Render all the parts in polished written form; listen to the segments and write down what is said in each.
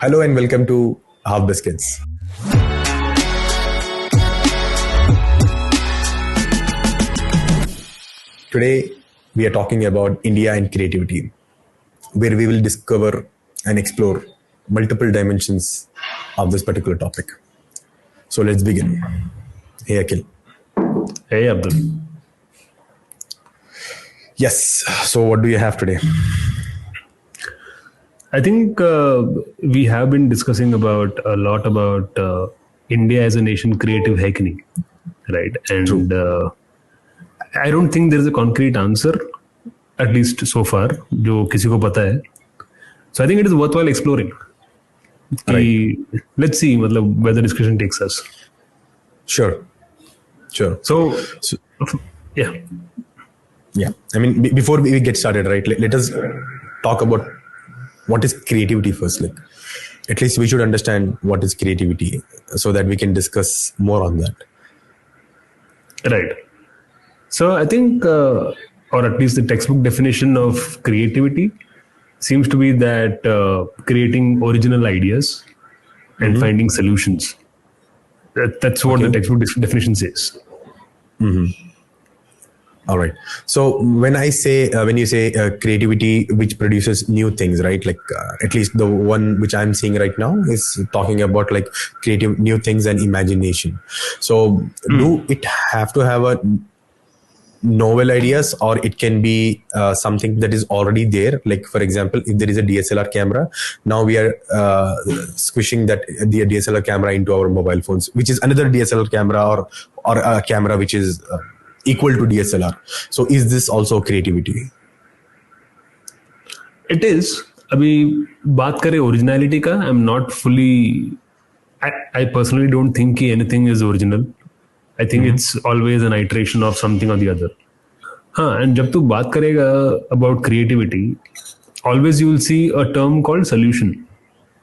Hello and welcome to HalfBisucits. Today we are talking about India and creativity, where we will discover and explore multiple dimensions of this particular topic. So let's begin. Hey Akhil. Hey Abdul. Yes. So what do you have today? I think we have been discussing a lot about India as a nation creative hackney, right? And I don't think there is a concrete answer, at least so far, जो किसी को पता है. So I think it is worthwhile exploring. Right. Let's see, मतलब where the discussion takes us. Sure. So yeah. I mean, before we get started, right? Let us talk about what is creativity first. Like, at least we should understand what is creativity, so that we can discuss more on that. Right. So I think, or at least the textbook definition of creativity seems to be that creating original ideas and finding solutions. That's what the textbook definition says. All right. So when you say creativity which produces new things, right? Like at least the one which I'm seeing right now is talking about like creative new things and imagination. So do it have to have a novel ideas, or it can be something that is already there? Like for example, if there is a DSLR camera, now we are squishing the DSLR camera into our mobile phones, which is another DSLR camera or a camera which is equal to DSLR. So is this also creativity? It is. अभी बात करें originality का, I'm not fully. I personally don't think कि anything is original. I think it's always an iteration of something or the other. हाँ, and जब तू बात करेगा about creativity, always you will see a term called solution.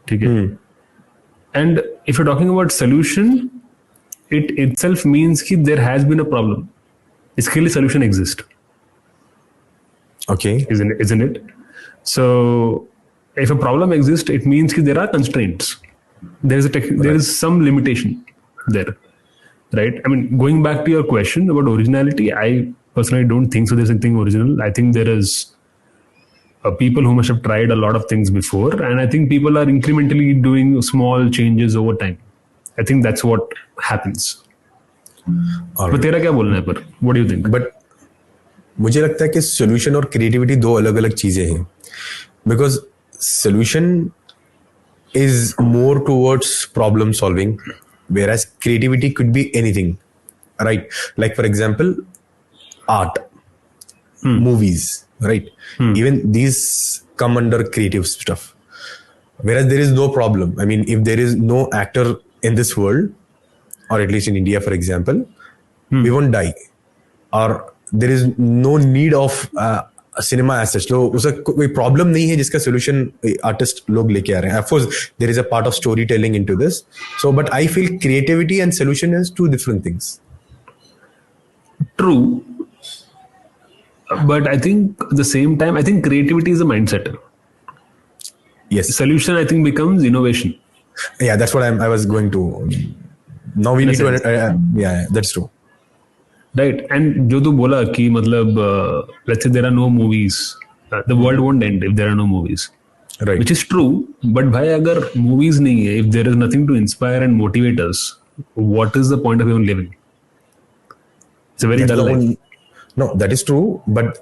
ठीक है? And if you're talking about solution, it itself means कि there has been a problem. इसके लिए solution exists. Okay. Isn't it? So if a problem exists, it means that there are constraints. There is some limitation there, right? I mean, going back to your question about originality, I personally don't think so. There's anything original. I think there is people who must have tried a lot of things before, and I think people are incrementally doing small changes over time. I think that's what happens. तो तेरा क्या बोलना है पर? What do you think? But मुझे लगता है कि solution और creativity दो अलग अलग चीजें हैं, because solution is more towards problem solving, whereas creativity could be anything, right? Like for example, art, movies, right? Even these come under creative stuff, whereas there is no problem. I mean, if there is no actor in this world, or at least in India, for example, we won't die, or there is no need of cinema as such. So उसका कोई problem नहीं है जिसका solution artist लोग लेके आ रहे हैं. Of course, there is a part of storytelling into this. So, but I feel creativity and solution is two different things. True. But I think at the same time, I think creativity is a mindset. Yes. Solution, I think, becomes innovation. Yeah, that's what I was going to. Now we need to. Yeah, that's true. Right. And जो तू बोला कि मतलब let's say there are no movies, the world won't end if there are no movies. Right. Which is true. But भाई अगर movies नहीं है, if there is nothing to inspire and motivate us, what is the point of even living? It's a very dull life. No, that is true. But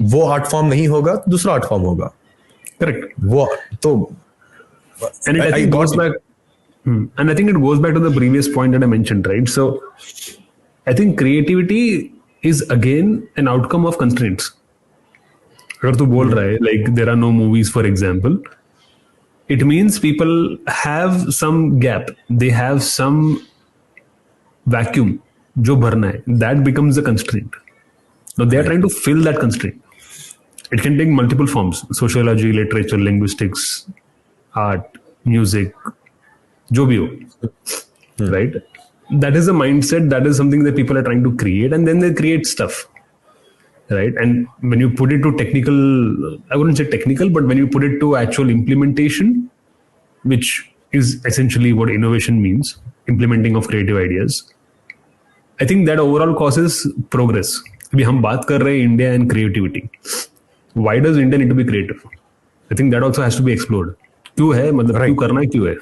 वो art form नहीं होगा, दूसरा art form होगा. Correct. वो तो. And I think it goes back. And I think it goes back to the previous point that I mentioned, right? So I think creativity is again an outcome of constraints. अगर तू बोल रहा है, like there are no movies, for example, it means people have some gap. They have some vacuum जो भरना है. That becomes the constraint. Now they are trying to fill that constraint. It can take multiple forms: sociology, literature, linguistics, art, music, जो भी हो, right? That is a mindset. That is something that people are trying to create, and then they create stuff, right? And when you put it to technical, I wouldn't say technical, but when you put it to actual implementation, which is essentially what innovation means, implementing of creative ideas. I think that overall causes progress. अभी हम बात कर रहे हैं India and creativity. Why does India need to be creative? I think that also has to be explored. क्यों है, मतलब क्यों करना है, क्यों है?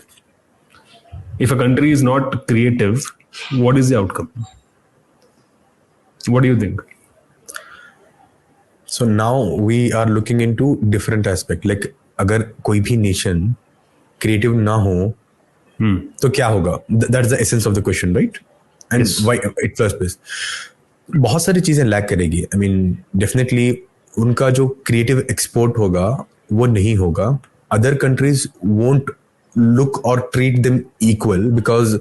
If a country is not creative, what is the outcome? What do you think? So now we are looking into different aspect. Like अगर कोई भी nation creative ना हो, तो क्या होगा? That's the essence of the question, right? And yes. Why it first place? बहुत सारी चीजें लैक करेगी. I mean, definitely उनका जो क्रिएटिव एक्सपोर्ट होगा वो नहीं होगा. Other countries won't look or treat them equal because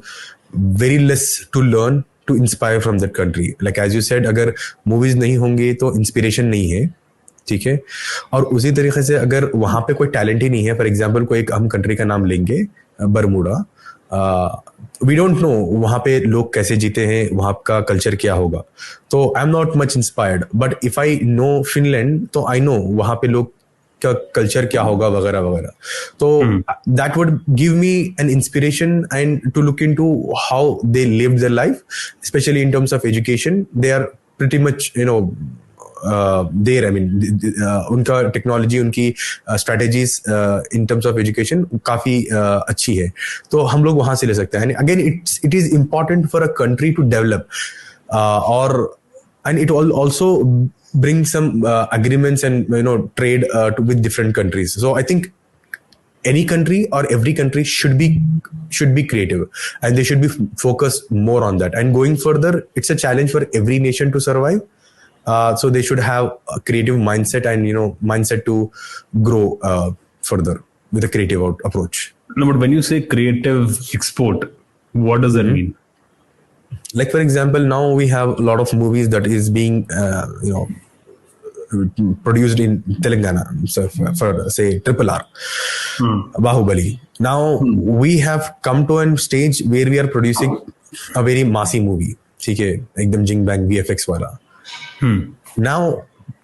very less to learn to inspire from that country. Like as you said, अगर movies नहीं होंगे तो इंस्पिरेशन नहीं है, ठीक है. और उसी तरीके से अगर वहां पे कोई टैलेंट ही नहीं है, फॉर एग्जाम्पल कोई एक हम कंट्री का नाम लेंगे, बरमूडा. वी डोंट नो वहां पे लोग कैसे जीते हैं, वहां का कल्चर क्या होगा. तो I am not much inspired. But if I know Finland तो आई नो वहां पे लोग का कल्चर क्या होगा वगैरह वगैरह. तो that would give me an inspiration and to look into how they live their life, specially in terms of education. They are pretty much there. I mean उनका टेक्नोलॉजी, उनकी strategies in terms of education काफी अच्छी है. तो हम लोग वहां से ले सकते हैं. Again it is important for a country to develop और and it also bring some agreements and trade with different countries. So I think any country or every country should be creative, and they should be focused more on that. And going further, it's a challenge for every nation to survive. So they should have a creative mindset and mindset to grow further with a creative approach. No, but when you say creative export, what does that mean? Like for example, now we have a lot of movies that is being produced in Telangana, so for say RRR, Bahubali. Now we have come to a stage where we are producing a very massy movie, ठीक है, एकदम जिंग bang VFX वाला. Now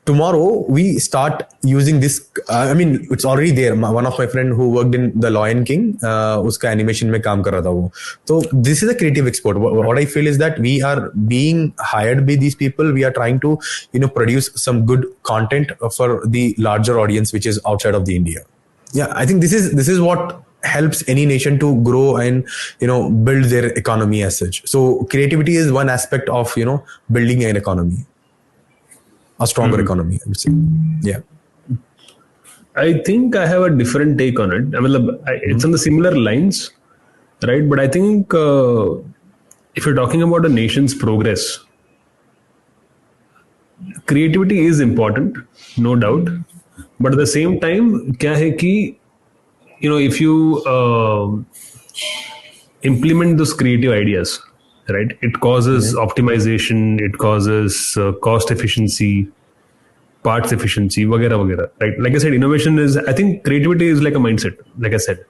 tomorrow we start using this. I mean, it's already there. One of my friend who worked in The Lion King, उसका animation में काम कर रहा था वो. So this is a creative export. What I feel is that we are being hired by these people. We are trying to produce some good content for the larger audience which is outside of the India. Yeah, I think this is what helps any nation to grow and build their economy as such. So creativity is one aspect of building an economy. A stronger economy, I would say. Yeah. I think I have a different take on it. I mean, it's on the similar lines, right? But I think if you're talking about a nation's progress, creativity is important, no doubt. But at the same time, क्या है कि if you implement those creative ideas, right, it causes optimization, it causes cost efficiency, parts efficiency, वगैरह वगैरह, right? Like I said, innovation is, I think creativity is like a mindset, like I said,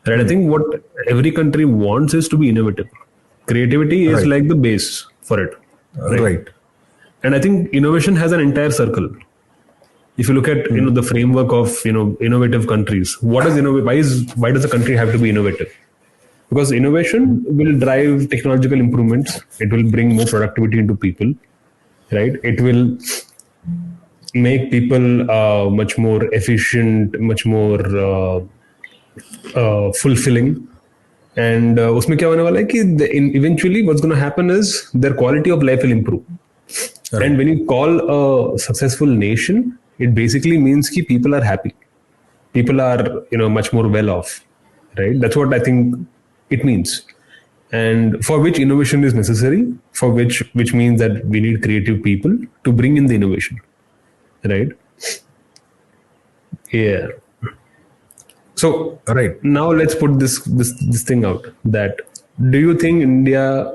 right? I think what every country wants is to be innovative. Creativity is like the base for it, right? And I think innovation has an entire circle. If you look at the framework of innovative countries, what is why does a country have to be innovative? Because innovation will drive technological improvements. It will bring more productivity into people, right? It will make people much more efficient, much more fulfilling. And उसमें क्या होने वाला है कि eventually what's going to happen is their quality of life will improve. Right. And when you call a successful nation, it basically means कि people are happy. People are much more well off, right? That's what I think it means, and for which innovation is necessary, for which means that we need creative people to bring in the innovation, right? Yeah. So now let's put this thing out, that do you think India,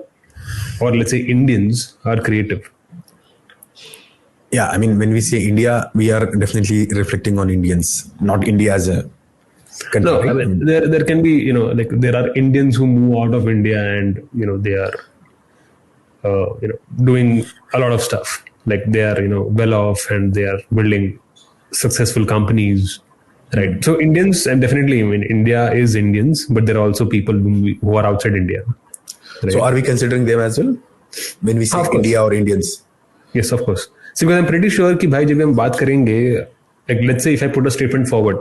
or let's say Indians, are creative? Yeah, I mean, when we say India, we are definitely reflecting on Indians, not India as a country. No, right? I mean, there can be, like there are Indians who move out of India and, they are, doing a lot of stuff. Like they are, well off and they are building successful companies, Right. So Indians, and definitely, I mean, India is Indians, but there are also people who are outside India. Right? So are we considering them as well when we say India or Indians? Yes, of course. See, because I'm pretty sure कि भाई जब हम बात करेंगे, like let's say if I put a statement forward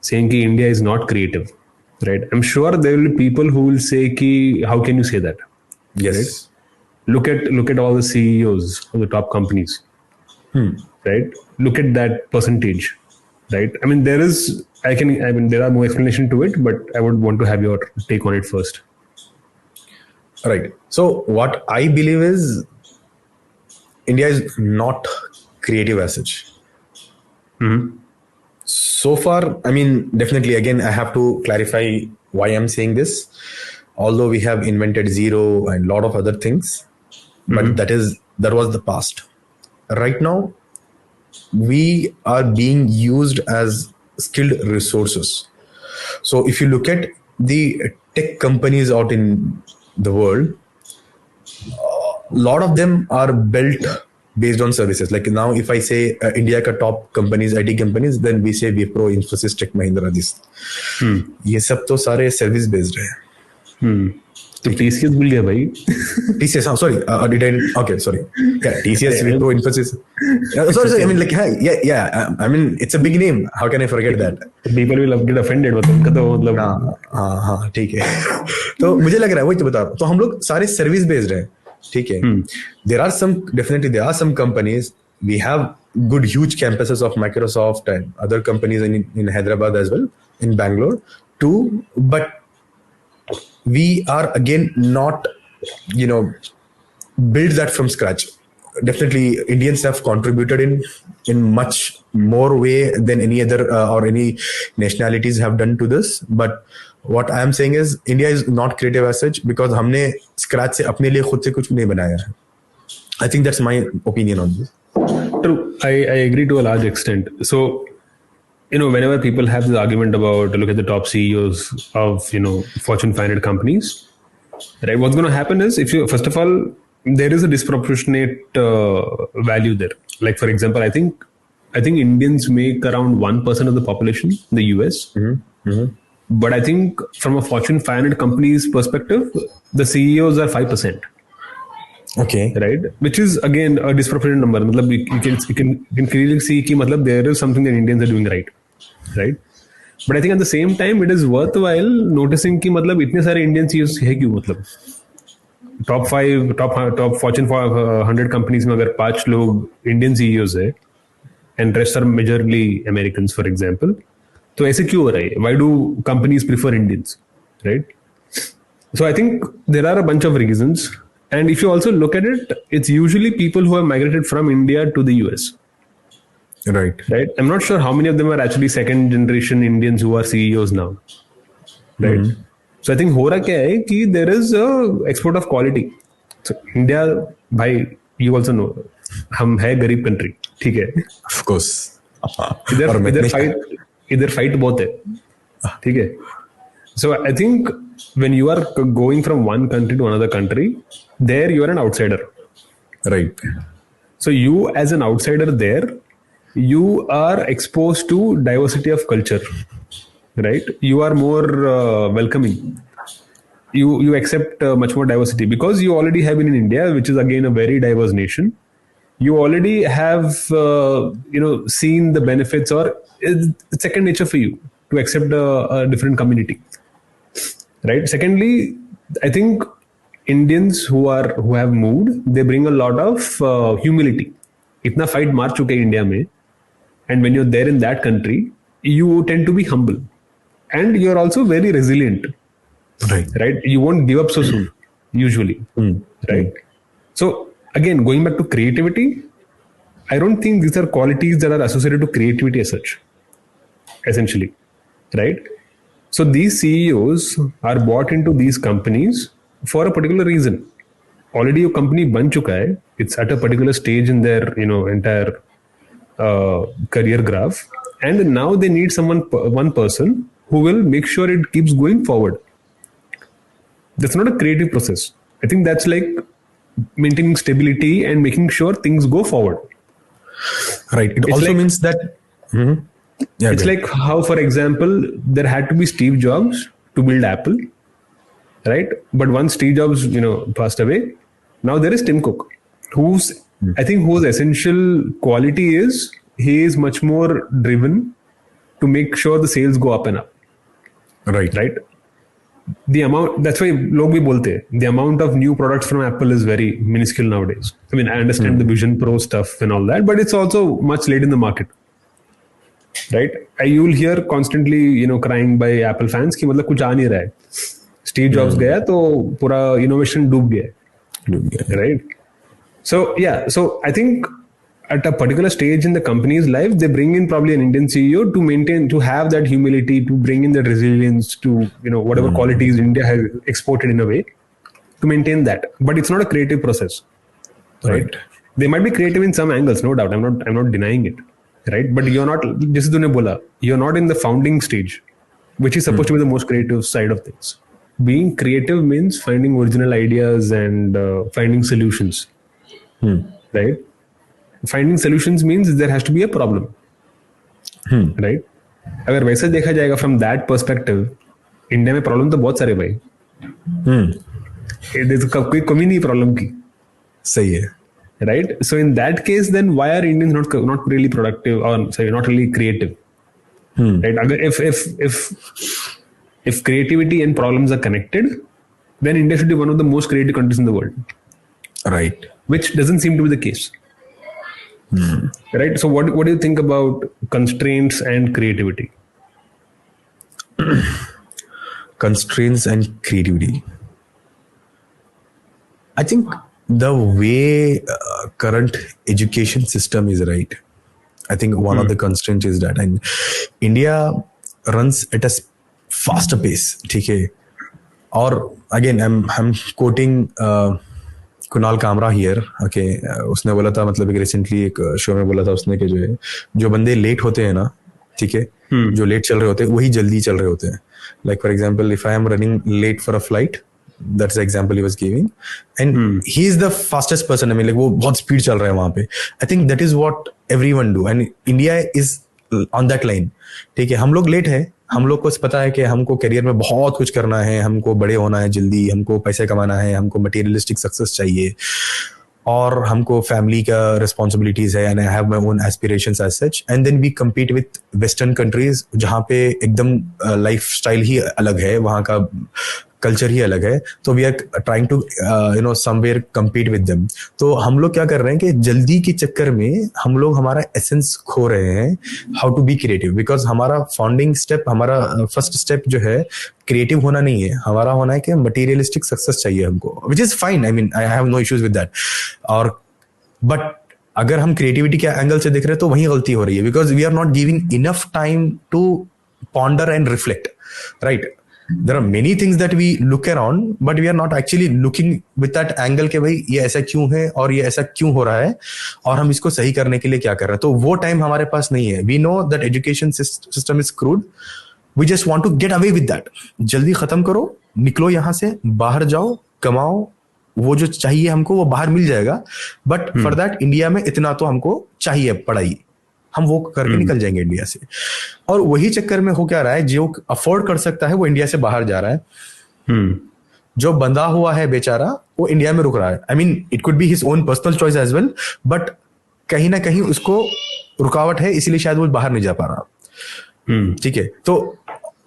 saying कि India is not creative, right? I'm sure there will be people who will say कि how can you say that? Yes. Right? Look at all the CEOs of the top companies, right? Look at that percentage, right? I mean, there are more explanation to it, but I would want to have your take on it first. Right. So what I believe is India is not creative as such. So far, I mean, definitely, again, I have to clarify why I'm saying this. Although we have invented zero and a lot of other things, but that was the past. Right now, we are being used as skilled resources. So if you look at the tech companies out in the world, a lot of them are built based on services. Like now, if I say India ka top companies, IT companies, then we say Wipro, Infosys, Tech Mahindra, this. ये सब तो सारे service based है. तो TCS भूल गया भाई. TCS, sorry, okay, sorry. Yeah, TCS, Wipro, Infosys. Sorry. I mean, like, yeah. I mean, it's a big name. How can I forget that? People will get offended. मतलब उनका तो मतलब. हाँ, ठीक है. तो मुझे लग रहा है वही तो बता रहा हूँ. तो हम लोग सारे service based हैं. ठीक है. There are some companies. We have good huge campuses of Microsoft and other companies in Hyderabad as well, in Bangalore too. But we are again not, build that from scratch. Definitely, Indians have contributed in much more way than any other or any nationalities have done to this. But what I am saying is India is not creative as such because हमने scratch से अपने लिए खुद से कुछ नहीं बनाया है. I think that's my opinion on this. True, I agree to a large extent. So, whenever people have this argument about look at the top CEOs of Fortune 500 companies, right? What's going to happen is first of all, there is a disproportionate value there. Like for example, I think Indians make around 1% of the population in the US. But I think from a Fortune 500 company's perspective, the CEOs are 5%. Okay. Right? Which is again a disproportionate number. You can clearly see that there is something that Indians are doing right. But I think at the same time, it is worthwhile noticing कि इतने सारे Indian CEOs है क्यों top Fortune 100 companies में अगर 5 लोग Indian CEOs है and rest are majorly Americans, for example, तो ऐसे क्यों हो रहा है? Why do companies prefer Indians? Right? So I think there are a bunch of reasons. And if you also look at it, it's usually people who have migrated from India to the US. Right. I'm not sure how many of them are actually second generation Indians who are CEOs now. Right. So I think हो रहा क्या है कि there is a export of quality. So India, भाई, you also know, हम है गरीब country, ठीक है? Of course. इधर fight बहुत है, ठीक है? So I think when you are going from one country to another country, there you are an outsider. Right. So you as an outsider there, you are exposed to diversity of culture, right? You are more welcoming. You accept much more diversity because you already have been in India, which is again a very diverse nation. You already have seen the benefits, or it's second nature for you to accept a different community. Right. Secondly, I think Indians who have moved, they bring a lot of humility. इतना fight मार चुके हैं India में, and when you're there in that country, you tend to be humble, and you're also very resilient. Right. You won't give up so soon, usually. Right. So again, going back to creativity, I don't think these are qualities that are associated to creativity as such. Essentially, right. So these CEOs are bought into these companies for a particular reason. Already your company बन चुका है. It's at a particular stage in their entire career graph, and now they need one person who will make sure it keeps going forward. That's not a creative process. I think that's like maintaining stability and making sure things go forward. Right. It also means that. Yeah, It's good. like how, for example, there had to be Steve Jobs to build Apple, right? But once Steve Jobs, passed away, now there is Tim Cook, whose I think whose essential quality is he is much more driven to make sure the sales go up and up, Right. right? The amount, that's why log bhi bolte hain, the amount of new products from Apple is very minuscule nowadays. I mean, I understand the Vision Pro stuff and all that, but it's also much late in the market, right? You will hear constantly, crying by Apple fans कि मतलब कुछ आ नहीं रहा है. Steve Jobs गया तो पूरा innovation डूब गया, Yeah. right? So yeah, so I think at a particular stage in the company's life, they bring in probably an Indian CEO to have that humility, to bring in that resilience, to whatever qualities India has exported in a way, to maintain that. But it's not a creative process, right? They might be creative in some angles, no doubt. I'm not denying it, right? But you're not. Just तूने बोला, you're not in the founding stage, which is supposed to be the most creative side of things. Being creative means finding original ideas and finding solutions, right? Finding solutions means there has to be a problem, right? अगर वैसे देखा जाएगा from that perspective, India में problem तो बहुत सारे भाई. कोई कमी नहीं प्रॉब्लम की. सही है. Right? So in that case, then why are Indians not really productive, or sorry, not really creative? Right? If creativity and problems are connected, then India should be one of the most creative countries in the world. Right. Which doesn't seem to be the case. Right? So what do you think about constraints and creativity? Constraints and creativity. I think the way current education system is, right, I think one of the constraints is that, and India runs at a faster pace. ठीक है. और again I'm quoting Kunal Kamra here. Okay, उसने बोला था, मतलब recently एक show में बोला था उसने कि जो बंदे लेट होते हैं ना, ठीक है, जो लेट चल रहे होते हैं वही जल्दी चल रहे होते हैं. Like for example, if I am running late for a flight, that's the example he was giving, and he is the fastest person. I mean, like वो बहुत speed चल रहा है वहाँ पे. I think that is what everyone do, and India is on that line. ठीक है, हम लोग लेट है, हम लोग को पता है कि हमको करियर में बहुत कुछ करना है, हमको बड़े होना है जल्दी, हमको पैसे कमाना है, हमको मटेरियलिस्टिक सक्सेस चाहिए, और हमको फैमिली का रिस्पॉन्सिबिलिटीज है, and I have my own aspirations as such. And then we compete with western countries जहाँ पे एकदम लाइफ स्टाइल ही अलग है, वहाँ का कल्चर ही अलग है. तो we are trying to somewhere compete with them. तो हम लोग क्या कर रहे हैं कि जल्दी के चक्कर में हम लोग हमारा एसेंस खो रहे हैं, how to be creative. Because हमारा फाउंडिंग स्टेप, हमारा फर्स्ट स्टेप जो है क्रिएटिव होना नहीं है, हमारा होना है कि मटीरियलिस्टिक सक्सेस चाहिए हमको, which is fine. I mean, I have no issues with that. और बट अगर हम क्रिएटिविटी के एंगल से देख रहे हैं तो वही गलती हो रही है, because we are not giving enough time to ponder and reflect. Right? There are many things that we look around, but we are not actually looking with that angle के भाई ये ऐसा क्यों है और ये ऐसा क्यों हो रहा है और हम इसको सही करने के लिए क्या कर रहे हैं. तो वो टाइम हमारे पास नहीं है. We know that education system is screwed. We just want to get away with that. जल्दी खत्म करो, निकलो यहाँ से, बाहर जाओ, कमाओ, वो जो चाहिए हमको वो बाहर मिल जाएगा. बट फॉर दैट इंडिया में इतना तो हमको चाहिए पढ़ाई, हम वो करके निकल जाएंगे इंडिया से. और वही चक्कर में हो क्या रहा है, जो अफोर्ड कर सकता है वो इंडिया से बाहर जा रहा है. जो बंधा हुआ है बेचारा वो इंडिया में रुक रहा है. I mean, it could be his own personal choice as well, but कहीं ना कहीं उसको रुकावट है, इसलिए शायद वो बाहर नहीं जा पा रहा. ठीक है. तो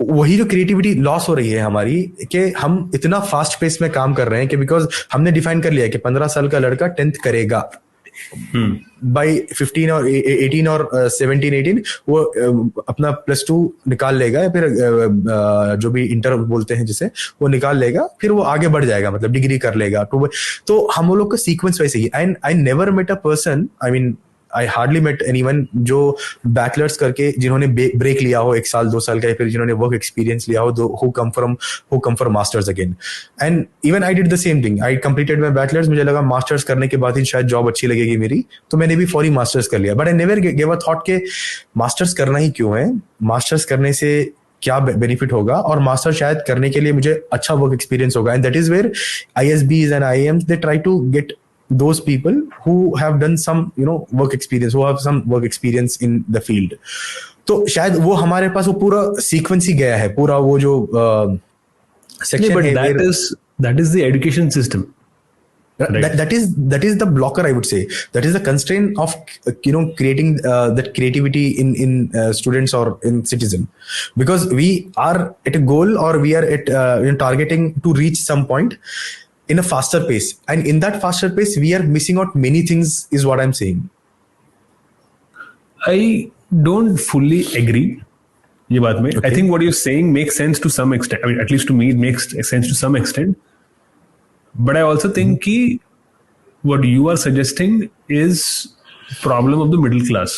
वही जो क्रिएटिविटी लॉस हो रही है हमारी, कि हम इतना फास्ट पेस में काम कर रहे हैं कि बिकॉज हमने डिफाइन कर लिया कि 15 साल का लड़का 10th करेगा, बाई 15 और 18 और 17-18 वो अपना +2 निकाल लेगा, या फिर जो भी इंटर बोलते हैं जिसे, वो निकाल लेगा, फिर वो आगे बढ़ जाएगा, मतलब डिग्री कर लेगा. तो हम लोग का सीक्वेंस वैसे ही. And I never met a person, I mean I hardly met anyone जो बैचलर्स करके, जिन्होंने ब्रेक लिया हो 1 साल 2 साल का, या फिर जिन्होंने वर्क एक्सपीरियंस लिया हो, who come for masters again. And even I did the same thing. I completed my bachelor's, मुझे लगा मास्टर्स करने के बाद ही शायद जॉब अच्छी लगेगी मेरी, तो मैंने भी फौरी मास्टर्स कर लिया. But I never gave a thought के मास्टर्स करना ही क्यों है, मास्टर्स करने से क्या बेनिफिट होगा, और मास्टर शायद करने के लिए मुझे अच्छा वर्क एक्सपीरियंस होगा. And that is where ISBs and IIMs, they try to get those people who have done some work experience, who have some work experience in the field. तो शायद वो हमारे पास वो पूरा सीक्वेंस ही गया है, पूरा वो जो सेक्शन बट है that is the education system, right? that is the blocker, I would say. That is the constraint of creating that creativity in students or in citizen, because we are at a goal, or we are at targeting to reach some point in a faster pace, and in that faster pace we are missing out many things, is what I'm saying. I don't fully agree ये बात में. I Okay. think what you're saying makes sense to some extent. I mean, at least to me, it makes sense to some extent. But I also think कि what you are suggesting is problem of the middle class.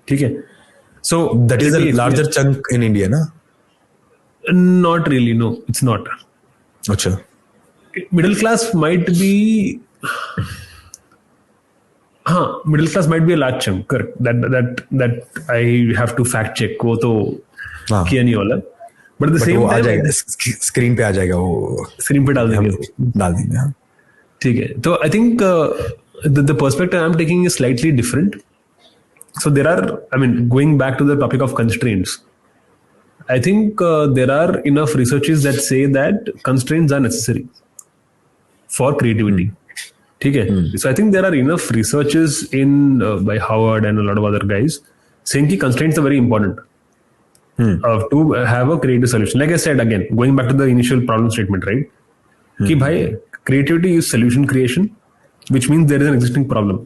ठीक है? So That is let a me explain. larger chunk in India, na? Not really. No, it's not. Acha. Middle class might be. Middle class might be a large chunk. Correct. That I have to fact check. वो तो हाँ. किया नहीं वाला. But at the But same वो आ time, जाएगा, screen पे आ जाएगा, वो स्क्रीन पे डाल हम देंगे. डाल देंगे. हाँ. ठीक है. तो I think the perspective I'm taking is slightly different. So there are, I mean, going back to the topic of constraints, I think there are enough researches that say that constraints are necessary for creativity. ठीक है. So I think there are enough researches in by Howard and a lot of other guys saying कि constraints are very important to have a creative solution. Like I said again, going back to the initial problem statement, right? कि भाई creativity is solution creation, which means there is an existing problem.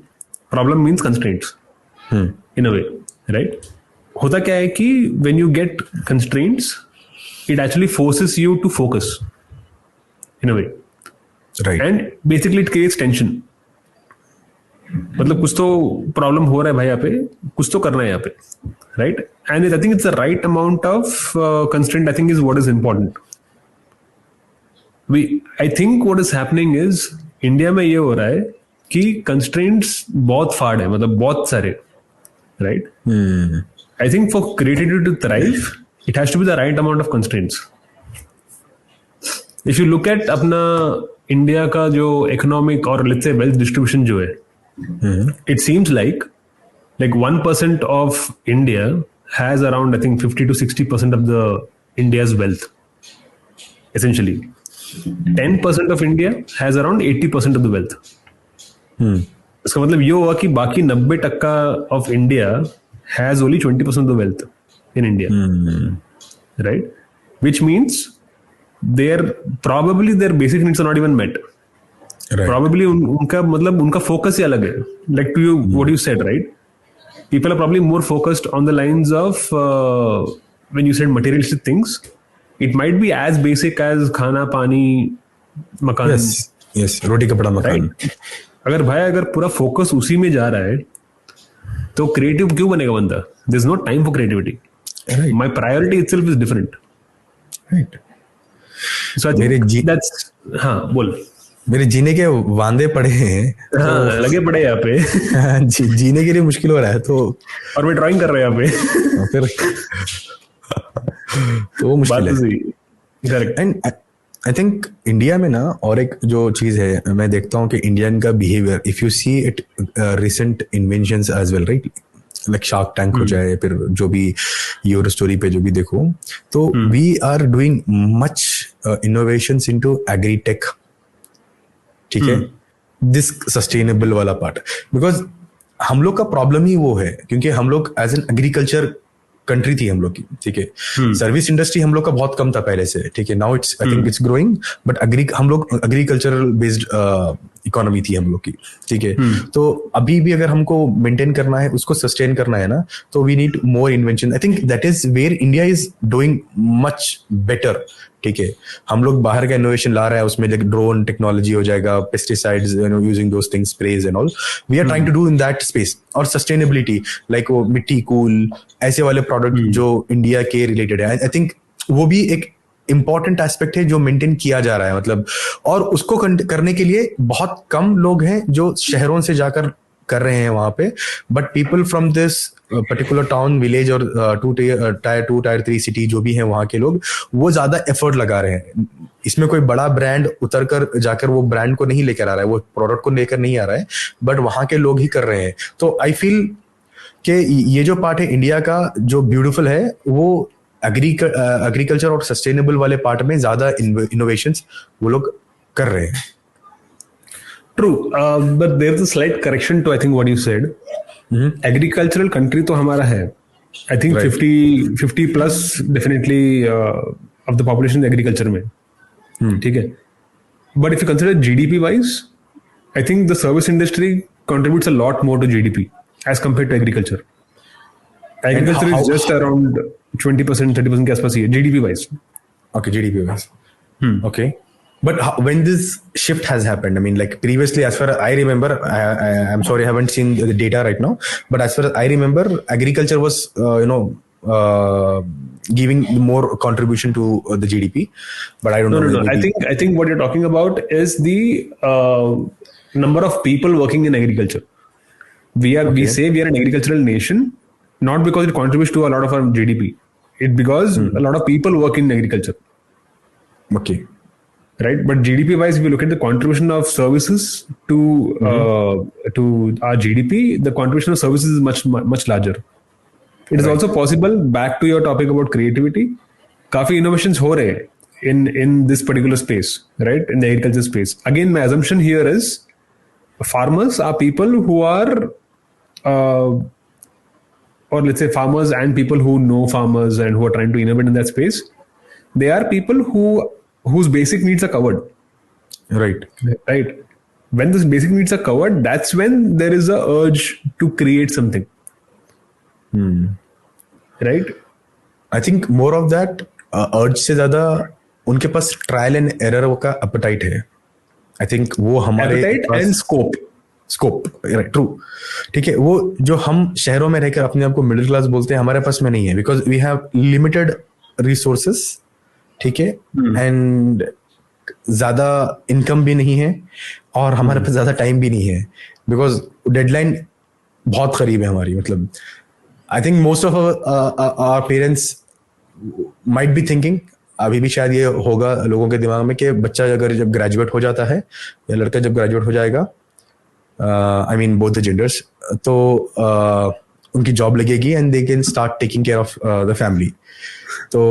Problem means constraints in a way, right? होता क्या है कि when you get constraints, it actually forces you to focus in a way. Right. And basically it creates tension. मतलब कुछ तो problem हो रहा है भाई यहाँ पे, कुछ तो करना है यहाँ पे, right? And I think it's the right amount of constraint. I think is what is important. I think what is happening is India में ये हो रहा है कि कंस्ट्रेंट्स बहुत फाड़ है, मतलब बहुत सारे, right? I think for creativity to thrive it has to be the right amount of constraints. If you look at अपना इंडिया का जो इकोनॉमिक और लेट्स से वेल्थ डिस्ट्रीब्यूशन जो है, it seems like 1% of India has around I think 50 to 60% of the India's wealth essentially. 10% of India has around 80% of the wealth. इसका मतलब ये हुआ कि बाकी 90% of India has only 20% of the wealth in India, right? Which means probably their basic needs are not even met. Right. Probably उनका मतलब उनका focus ही अलग है. Like to you, what you said, right? People are probably more focused on the lines of when you said materialistic things. It might be as basic as खाना पानी मकान. Yes, रोटी कपड़ा मकान. Right? अगर पूरा focus उसी में जा रहा है तो creative क्यों बनेगा बंदा? There's no time for creativity. Right. My priority itself is different. Right. So I think that's बोल. मेरे जीने के वांदे पड़े हैं. लगे पड़े यहाँ पे. जीने के लिए मुश्किल हो रहा है, तो और मैं ड्राइंग कर रहा हूँ यहाँ पे. फिर तो वो मुश्किल है. Correct. And I think India में ना और एक जो चीज है, मैं देखता हूँ कि इंडियन का behaviour, if you see it recent inventions as well, right? Like Shark Tank हो जाए, फिर जो भी योर स्टोरी पे जो भी देखो, तो we are doing much innovations into agritech. ठीक है, दिस सस्टेनेबल वाला पार्ट, बिकॉज हम लोग का प्रॉब्लम ही वो है, क्योंकि हम लोग एज एन एग्रीकल्चर कंट्री थी हम लोग की. ठीक है, सर्विस इंडस्ट्री हम लोग का बहुत कम था पहले से. ठीक है, now it's I think it's growing, but हम लोग एग्रीकल्चरल बेस्ड इकोनॉमी थी हम लोग की. ठीक है, तो अभी भी अगर हमको मेंटेन करना है, उसको सस्टेन करना है ना, तो we need more invention. I think that is where India is doing much better. ठीक है, हम लोग बाहर का इनोवेशन ला रहा है, उसमें लाइक ड्रोन टेक्नोलॉजी हो जाएगा, pesticides, using those things, sprays and all. We are trying to do in that space. और सस्टेनेबिलिटी, लाइक वो मिट्टी कूल ऐसे वाले प्रोडक्ट जो इंडिया के रिलेटेड है, आई थिंक वो भी एक इंपॉर्टेंट एस्पेक्ट है जो मेंटेन किया जा रहा है. मतलब, और उसको करने के लिए बहुत कम लोग हैं जो शहरों से जाकर कर रहे हैं वहां पे, but people from this particular town, village और टायर 2 टायर 3 सिटी जो भी है, वहां के लोग वो ज्यादा एफर्ट लगा रहे हैं. इसमें कोई बड़ा ब्रांड उतर कर जाकर वो ब्रांड को नहीं लेकर आ रहा है, वो प्रोडक्ट को लेकर नहीं आ रहा है, बट वहां के लोग ही कर रहे हैं. तो आई फील कि ये जो पार्ट है इंडिया का जो ब्यूटीफुल है वो एग्रीकल्चर और सस्टेनेबल वाले पार्ट में ज्यादा इनोवेशंस वो लोग कर रहे हैं. True, but there's a slight correction to I think what you said. Agricultural country तो हमारा है. I think Right. 50 plus definitely of the population agriculture में. ठीक है. But if you consider GDP wise, I think the service industry contributes a lot more to GDP as compared to agriculture. Agriculture is just around 20%, 30% के आसपास ही है GDP wise. Okay, GDP wise. Okay. But when this shift has happened, I mean, like previously, as far as I remember, I'm sorry, I haven't seen the data right now, but as far as I remember, agriculture was, giving more contribution to the GDP. But I don't know. No. I think what you're talking about is the number of people working in agriculture. We say we are an agricultural nation, not because it contributes to a lot of our GDP. It because a lot of people work in agriculture. Okay. Right, but GDP wise, if you look at the contribution of services to our GDP, the contribution of services is much larger. It is also possible. Back to your topic about creativity, काफी innovations हो रहे हैं in this particular space, right? In the agriculture space. Again, my assumption here is farmers are people who are, or let's say farmers and people who know farmers and who are trying to innovate in that space. They are people whose basic needs are covered. Right. When those basic needs are covered, that's when there is a urge to create something. Right? I think more of that urge से ज़्यादा उनके पास trial and error का appetite है. I think वो हमारे appetite and scope, right, true. ठीक है, वो जो हम शहरों में रहकर अपने आप को मिडिल क्लास बोलते हैं, हमारे पास में नहीं है, because we have limited resources. ठीक है, एंड ज्यादा इनकम भी नहीं है और हमारे पास ज्यादा टाइम भी नहीं है, बिकॉज डेडलाइन बहुत करीब है हमारी. मतलब I think most of our parents might be thinking, अभी भी शायद ये होगा लोगों के दिमाग में, कि बच्चा अगर जब ग्रेजुएट हो जाता है या लड़का जब ग्रेजुएट हो जाएगा, I mean both the genders, तो उनकी जॉब लगेगी and they can start taking care of the family. तो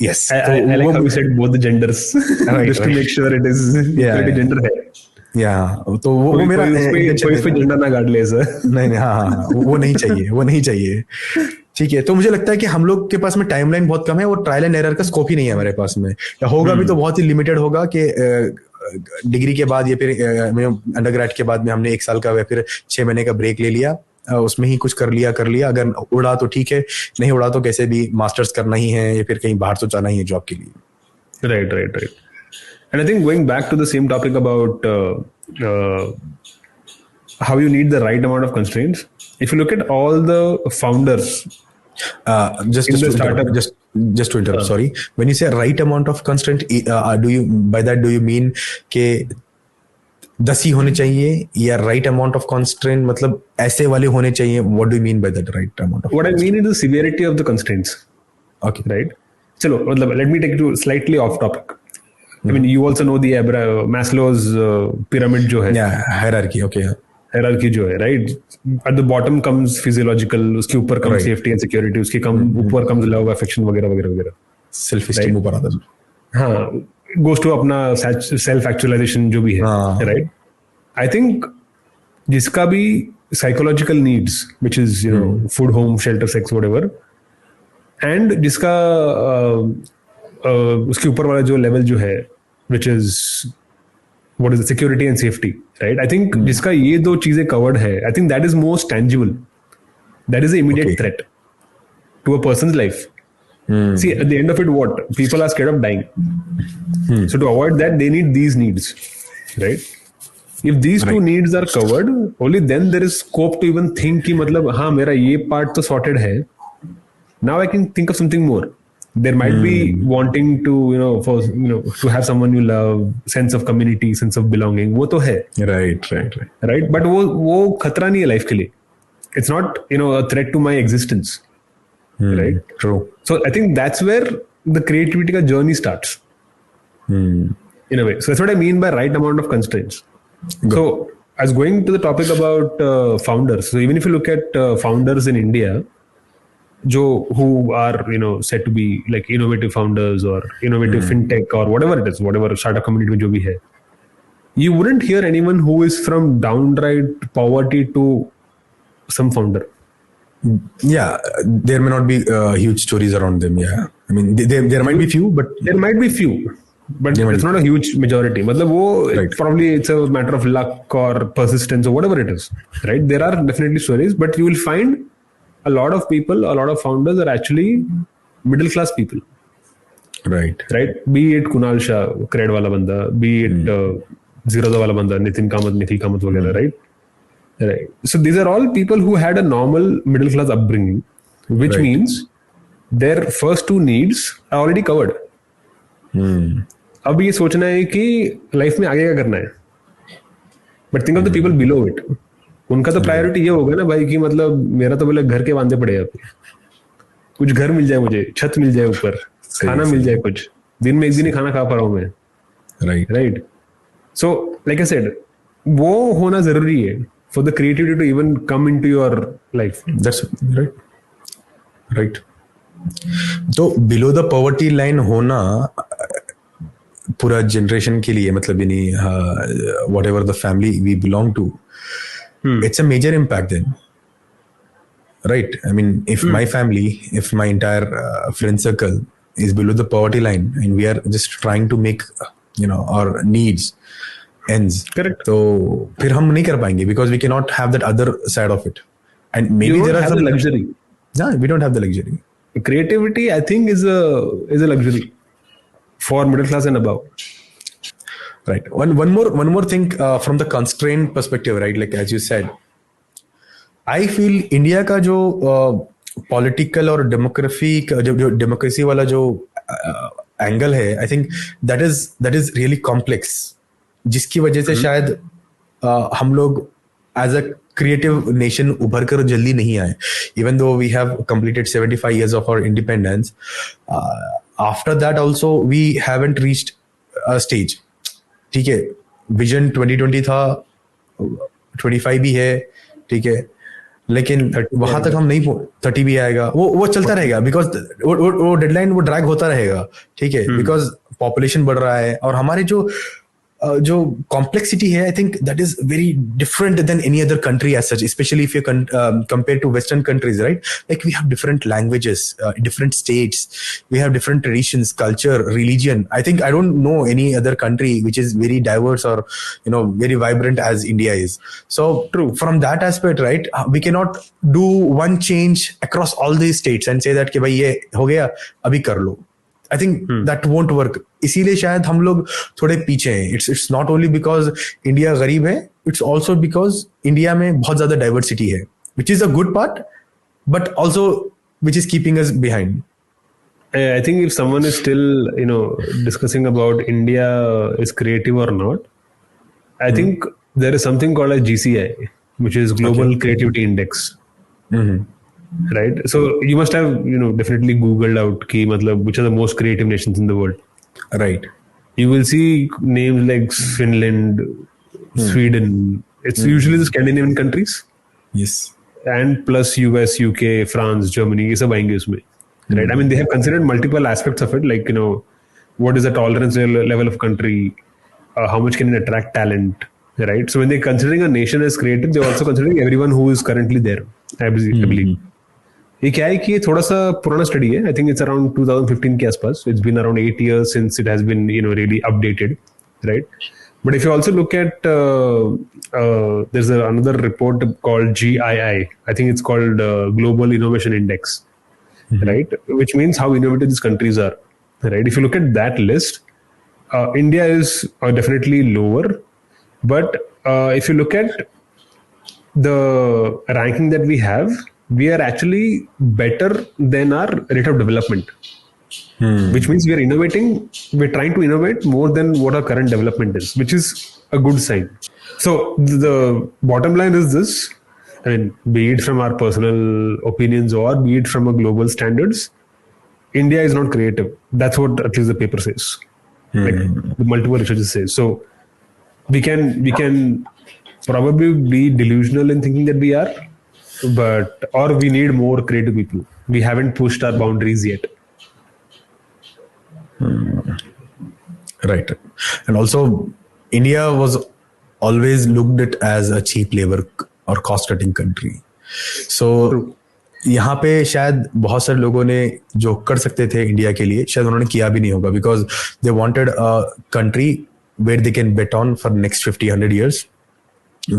yes, I like how you said both the genders. Just to make sure it is gender है. तो वो मेरा कोई पे जेंडर ना गाड़ ले सर. नहीं, हाँ, वो नहीं चाहिए. ठीक है, तो मुझे लगता है कि हम लोग के पास में टाइमलाइन बहुत कम है और ट्रायल एंड एरर का स्कोप ही नहीं है हमारे पास में, या होगा भी तो बहुत ही लिमिटेड होगा, कि डिग्री के बाद या फिर अंडरग्रेड के बाद में हमने 1 साल का या फिर 6 महीने का ब्रेक ले लिया, उसमें ही कुछ कर लिया, अगर उड़ा तो ठीक है, नहीं उड़ा तो कैसे भी मास्टर्स करना ही है या फिर कहीं बाहर तो जाना ही है जॉब के लिए. Right. And I think going back to the same topic about how you need the right amount of constraints, if you look at all the founders, just to interrupt, sorry, when you say right amount of constraint, do you mean के 10 ही होने चाहिए या right amount of constraint, मतलब ऐसे वाले होने चाहिए? What do you mean by that right amount of? What I mean is the severity of the constraints. Okay, right. चलो, मतलब let me take to slightly off topic. I mean you also know the Maslow's pyramid जो है, hierarchy. Okay, hierarchy जो है, right, at the bottom comes physiological, उसके ऊपर comes safety and security, उसके ऊपर कम्स लव, अफेक्शन वगैरह वगैरह वगैरह, सेल्फ एस्टीम ऊपर आता है. हाँ, गोज टू अपना सेल्फ एक्चुअलाइजेशन जो भी है, राइट. आई थिंक जिसका भी psychological needs, which is you know food, home, shelter, sex, whatever, and जिसका उसके ऊपर वाला जो लेवल जो है, which is what is security and safety, right. I think जिसका ये दो चीजें कवर्ड है, I think that is most tangible, that is immediate threat to a person's life. See, at the end of it, what? People are scared of dying. So to avoid that, they need these needs, right? If these two needs are covered, only then there is scope to even think कि मतलब हाँ मेरा ये part तो sorted है. Now I can think of something more. There might be wanting to to have someone you love, sense of community, sense of belonging. वो तो है. Right. But वो खतरा नहीं है life के लिए. It's not a threat to my existence. Right. True. So I think that's where the creativity ka journey starts. In a way. So that's what I mean by right amount of constraints. Good. So I was going to the topic about founders. So even if you look at founders in India, who are said to be like innovative founders or innovative fintech or whatever it is, whatever startup community में जो भी है, you wouldn't hear anyone who is from downright poverty to some founder. Yeah, there may not be huge stories around them. Yeah, I mean there might be few, but there might be few, but it's not a huge majority. मतलब वो Right. probably it's a matter of luck or persistence or whatever it is, right? There are definitely stories, but you will find a lot of people, a lot of founders are actually middle class people, right. right? Be it Kunal Shah, Cred वाला बंदा, be it Zerodha वाला बंदा, Nitin Kamath, Nikhil Kamath वगैरह, right? Right. So these are all people who had a normal middle class upbringing, which Right. means their first two needs are already covered. अब ये सोचना है कि life में आगे क्या करना है, but think of the people below it. उनका तो प्रायोरिटी ये होगा ना भाई कि मतलब मेरा तो बोले घर के बांधे पड़े हैं, कुछ घर मिल जाए, मुझे छत मिल जाए ऊपर, खाना मिल जाए, कुछ दिन में एक दिन ही खाना खा पा रहा हूँ मैं. Right. Right. So like I said, वो होना जरूरी है for the creativity to even come into your life. That's right. Right. तो below the poverty line होना पूरा generation के लिए मतलब यानी whatever the family we belong to, it's a major impact then. Right. I mean, if my family, if my entire friend circle is below the poverty line and we are just trying to make our needs ends, Correct. तो फिर हम नहीं कर पाएंगे because we cannot have that other side of it, and maybe You there don't are have some the luxury. Yeah, we don't have the luxury. Creativity, I think, is a luxury for middle class and above. Right. One more thing from the constraint perspective, right? Like as you said, I feel India का जो political और democracy वाला जो angle है, I think that is really complex. जिसकी वजह से शायद हम लोग एज अ क्रिएटिव नेशन उभर कर जल्दी नहीं आए, even though we have completed 75 years of our independence. After that also we haven't reached a stage. ठीक है, विजन 2020 था, 25 भी है, ठीक है, लेकिन वहां तक हम नहीं 30 भी आएगा, वो चलता रहेगा बिकॉज वो डेडलाइन वो ड्रैग होता रहेगा. ठीक है, बिकॉज पॉपुलेशन बढ़ रहा है और हमारे जो कॉम्प्लेक्सिटी है, I think that is very different than any other country as such, specially if you compare to western countries, right? Like we have different languages, different states, we have different traditions, culture, religion. I think I don't know any other country which is very diverse or very vibrant as India is. So True. From that aspect, right, we cannot do one change across all these states and say that कि भाई ये हो गया अभी कर लो. I think that won't work. इसीलिए शायद हम लोग थोड़े पीछे हैं. It's not only because India गरीब है, it's also because इंडिया में बहुत ज्यादा डाइवर्सिटी है, which is a good part, but also which is keeping us behind. I think if someone is still, discussing about India is creative or not, I think there is something called a GCI, which is Global Creativity Index. Right? So you must have, definitely Googled out ki, matlab, which are the most creative nations in the world. Right. You will see names like Finland, Sweden. It's usually the Scandinavian countries. Yes. And plus US, UK, France, Germany, ये सब आएंगे उसमें. Right? I mean, they have considered multiple aspects of it, like, what is the tolerance level of country, how much can it attract talent, right? So when they're considering a nation as creative, they're also considering everyone who is currently there, I believe. ये क्या है कि ये थोड़ा सा पुराना study है. I think it's around 2015 के आसपास. It's been around 8 years since it has been really updated, right? But if you also look at there's another report called GII. I think it's called Global Innovation Index, right? Which means how innovative these countries are, right? If you look at that list, India is definitely lower, but if you look at the ranking that we have, we are actually better than our rate of development, which means we are innovating, we're trying to innovate more than what our current development is, which is a good sign. So the bottom line is this, I mean, be it from our personal opinions or be it from a global standards, India is not creative. That's what at least the paper says, like the multiple researchers say. So we can probably be delusional in thinking that we are, or we need more creative people. We haven't pushed our boundaries yet. Right. And also, India was always looked at as a cheap labor or cost cutting country. So True. यहाँ पे शायद बहुत सारे लोगों ने जो कर सकते थे इंडिया के लिए शायद उन्होंने किया भी नहीं होगा, because they wanted a country where they can bet on for next 50-100 years,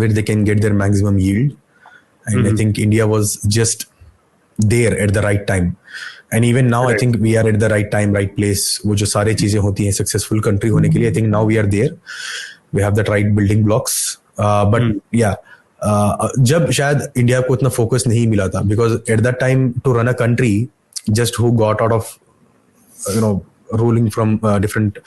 where they can get their maximum yield. And I think India was just there at the right time. And even now, I think we are at the right time, right place. वो जो सारे चीजें होती हैं successful country होने के लिए, I think now we are there. We have that right building blocks. But yeah, जब शायद इंडिया को उतना फोकस नहीं मिला था, because at that time to run a country just who got out of ruling from different